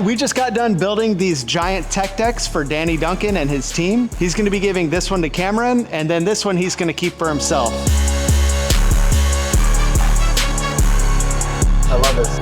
We just got done building these giant tech decks for Danny Duncan and his team. He's gonna be giving this one to Cameron, and then this one he's gonna keep for himself. I love this.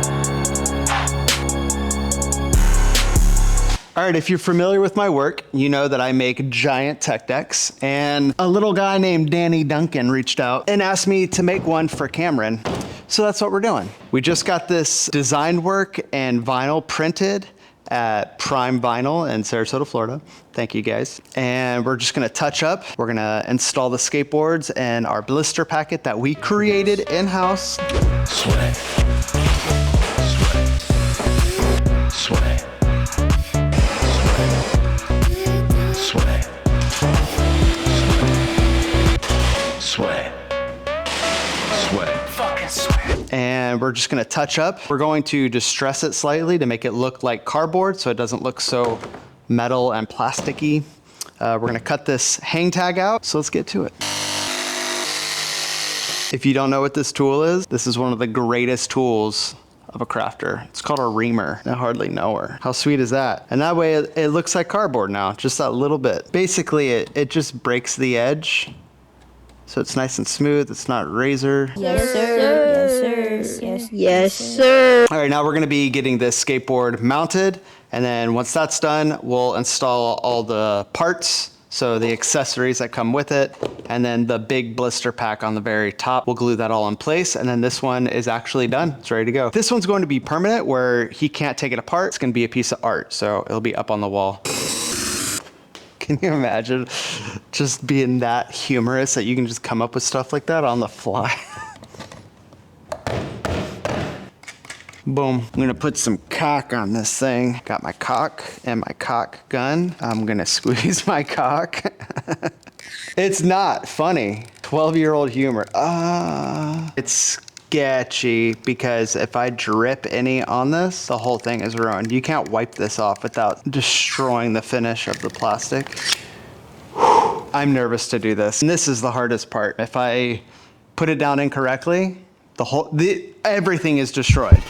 All right, if you're familiar with my work, you know that I make giant tech decks, and a little guy named Danny Duncan reached out and asked me to make one for Cameron. So that's what we're doing. We just got this design work and vinyl printed at Prime Vinyl in Sarasota, Florida. Thank you guys. And we're just gonna touch up. We're gonna install the skateboards and our blister packet that we created in-house. Sweat. Sweat. Sweat. Sweat. Sweat. Sweat. Fucking sweat. And we're just gonna touch up. We're going to distress it slightly to make it look like cardboard so it doesn't look so metal and plasticky. We're gonna cut this hang tag out, so let's get to it. If you don't know what this tool is, this is one of the greatest tools of a crafter. It's called a reamer. I hardly know her. How sweet is that? And that way it looks like cardboard now, just that little bit. Basically, it just breaks the edge. So it's nice and smooth, it's not razor. Yes, sir. Yes, sir. Yes, yes, sir. All right, now we're gonna be getting this skateboard mounted, and then once that's done, we'll install all the parts, so the accessories that come with it, and then the big blister pack on the very top. We'll glue that all in place, and then this one is actually done. It's ready to go. This one's going to be permanent, where he can't take it apart. It's gonna be a piece of art, so it'll be up on the wall. Can you imagine just being that humorous that you can just come up with stuff like that on the fly? Boom. I'm gonna put some cock on this thing. Got my cock and my cock gun. I'm gonna squeeze my cock. It's not funny. 12-year-old humor. It's sketchy because if I drip any on this, the whole thing is ruined. You can't wipe this off without destroying the finish of the plastic. I'm nervous to do this. And this is the hardest part. If I put it down incorrectly, everything is destroyed.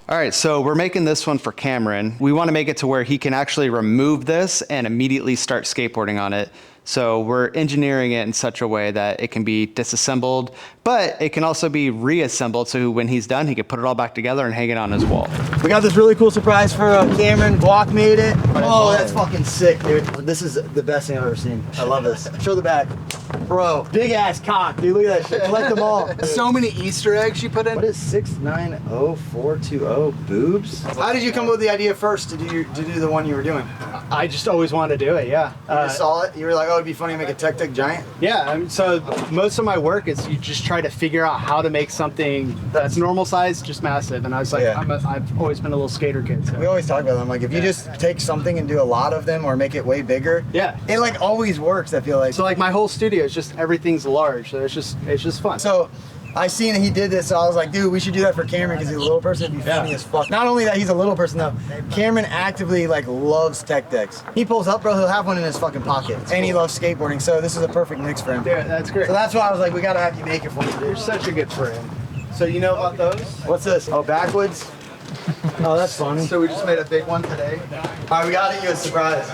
All right, so we're making this one for Cameron. We want to make it to where he can actually remove this and immediately start skateboarding on it. So we're engineering it in such a way that it can be disassembled, but it can also be reassembled. So when he's done, he can put it all back together and hang it on his wall. We got this really cool surprise for Cameron. GWAK made it. Oh, that's fucking sick, dude. This is the best thing I've ever seen. I love this. Show the back. Bro, big ass cock, dude. Look at that shit. Collect them all. So many Easter eggs you put in. What is 690420 boobs? How did you come up with the idea first to do the one you were doing? I just always wanted to do it, yeah. You just saw it? You were like, oh, it'd be funny to make a tech deck giant? Yeah, so most of my work is you just try to figure out how to make something that's normal size, just massive. And I was like, Yeah. I've always been a little skater kid. So. We always talk about them. Like, if you just take something and do a lot of them or make it way bigger, yeah, it like always works, I feel like. So like my whole studio is just, everything's large. So it's just fun. So I seen that he did this, so I was like, dude, we should do that for Cameron because he's a little person. It'd be funny as fuck. Not only that he's a little person though, Cameron actively like loves tech decks. He pulls up, bro, he'll have one in his fucking pocket. And he loves skateboarding, so this is a perfect mix for him. Yeah, that's great. So that's why I was like, we gotta have you make it for me, dude. You're such a good friend. So you know about those? What's this? Oh, Backwoods? Oh, that's funny. So we just made a big one today. All right, we gotta do a surprise.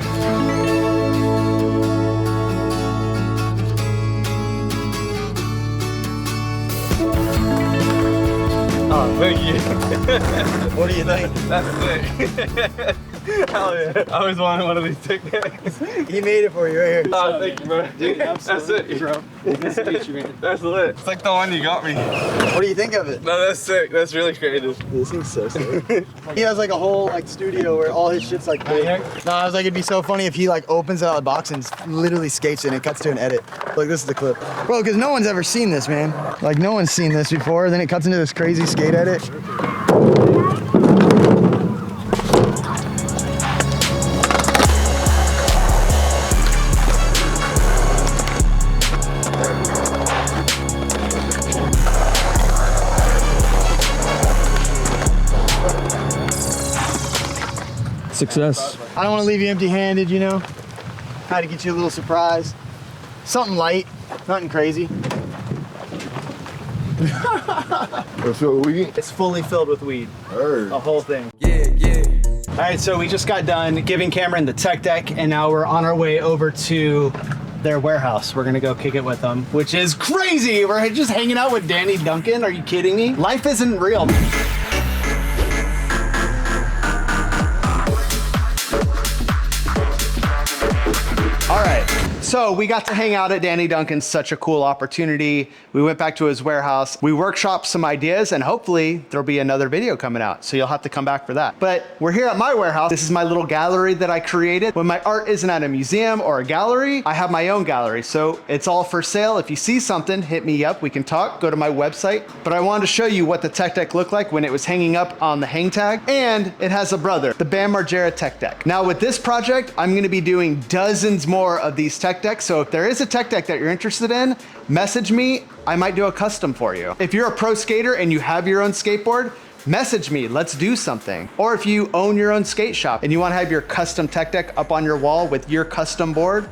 Oh, thank you. What do you think? That's sick. Hell yeah. I always wanted one of these tickets. He made it for you right here. Oh, thank you, bro. Dude, That's absolutely, it. bro. Nice to meet you, man. That's lit. It's like the one you got me. What do you think of it? No, that's sick. That's really creative. This thing's so sick. He has like a whole like studio where all his shit's like big. No, I was like, it'd be so funny if he like opens it out of the box and literally skates it and it cuts to an edit. Like, this is the clip. Bro, because no one's ever seen this, man. Like, no one's seen this before. Then it cuts into this crazy skate edit. Success. I don't want to leave you empty-handed, you know? Had to get you a little surprise. Something light, nothing crazy. What's up, weed? It's fully filled with weed. Heard. The whole thing. Yeah, yeah. All right, so we just got done giving Cameron the tech deck, and now we're on our way over to their warehouse. We're gonna go kick it with them, which is crazy. We're just hanging out with Danny Duncan. Are you kidding me? Life isn't real. All right, so we got to hang out at Danny Duncan's, such a cool opportunity. We went back to his warehouse. We workshopped some ideas, and hopefully there'll be another video coming out, so you'll have to come back for that. But we're here at my warehouse. This is my little gallery that I created. When my art isn't at a museum or a gallery, I have my own gallery, so it's all for sale. If you see something, hit me up. We can talk. Go to my website. But I wanted to show you what the tech deck looked like when it was hanging up on the hang tag, and it has a brother, the Bam Margera tech deck. Now with this project, I'm gonna be doing dozens more of these tech decks. So if there is a tech deck that you're interested in, message me. I might do a custom for you. If you're a pro skater and you have your own skateboard, message me, let's do something. Or if you own your own skate shop and you want to have your custom tech deck up on your wall with your custom board,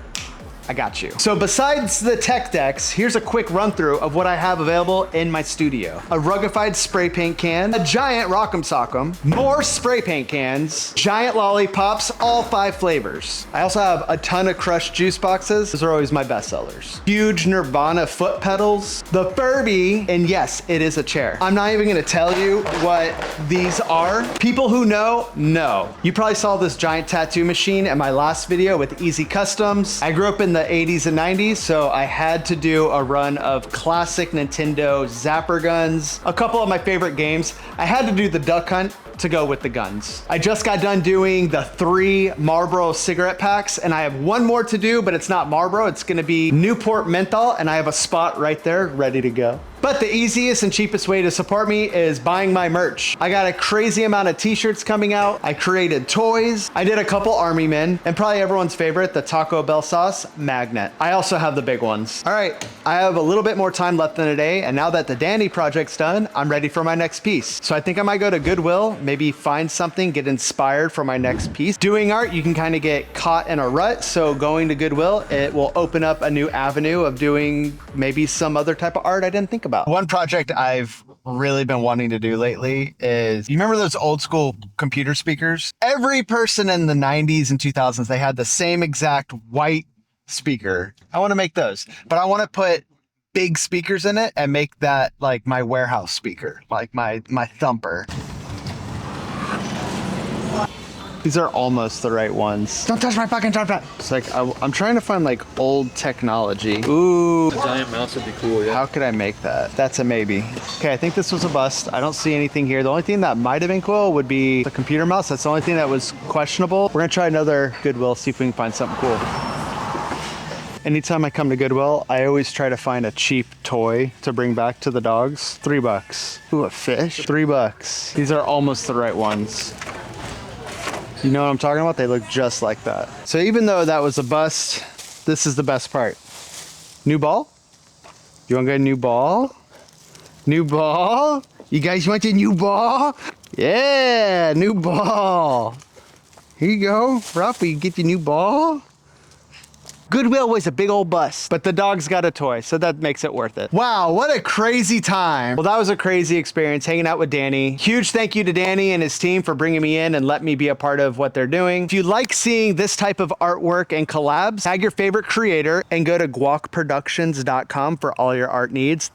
I got you. So besides the tech decks, here's a quick run through of what I have available in my studio. A rugified spray paint can, a giant Rock'em Sock'em, more spray paint cans, giant lollipops, all 5 flavors. I also have a ton of crushed juice boxes. Those are always my best sellers. Huge Nirvana foot pedals, the Furby, and yes, it is a chair. I'm not even gonna tell you what these are. People who know. You probably saw this giant tattoo machine in my last video with Easy Customs. I grew up in the 80s and 90s, so I had to do a run of classic Nintendo Zapper guns. A couple of my favorite games. I had to do the Duck Hunt to go with the guns. I just got done doing the 3 Marlboro cigarette packs, and I have one more to do, but it's not Marlboro, it's gonna be Newport Menthol, and I have a spot right there ready to go. But the easiest and cheapest way to support me is buying my merch. I got a crazy amount of t-shirts coming out. I created toys. I did a couple Army Men, and probably everyone's favorite, the Taco Bell sauce magnet. I also have the big ones. All right, I have a little bit more time left in the day, and now that the Danny project's done, I'm ready for my next piece. So I think I might go to Goodwill, maybe find something, get inspired for my next piece. Doing art, you can kind of get caught in a rut, so going to Goodwill, it will open up a new avenue of doing maybe some other type of art I didn't think about. One project I've really been wanting to do lately is, you remember those old school computer speakers? Every person in the 90s and 2000s, they had the same exact white speaker. I want to make those, but I want to put big speakers in it and make that like my warehouse speaker, like my thumper. These are almost the right ones. Don't touch my fucking tripod. It's like, I'm trying to find like old technology. Ooh. A giant mouse would be cool, yeah. How could I make that? That's a maybe. Okay, I think this was a bust. I don't see anything here. The only thing that might have been cool would be the computer mouse. That's the only thing that was questionable. We're gonna try another Goodwill, see if we can find something cool. Anytime I come to Goodwill, I always try to find a cheap toy to bring back to the dogs. $3. Ooh, a fish? $3. These are almost the right ones. You know what I'm talking about? They look just like that. So even though that was a bust, this is the best part. New ball? You want to get a new ball? New ball? You guys want a new ball? Yeah, new ball. Here you go. Ruff, you get your new ball? Goodwill was a big old bust, but the dog's got a toy, so that makes it worth it. Wow, what a crazy time. Well, that was a crazy experience hanging out with Danny. Huge thank you to Danny and his team for bringing me in and letting me be a part of what they're doing. If you like seeing this type of artwork and collabs, tag your favorite creator and go to GWAKproductions.com for all your art needs.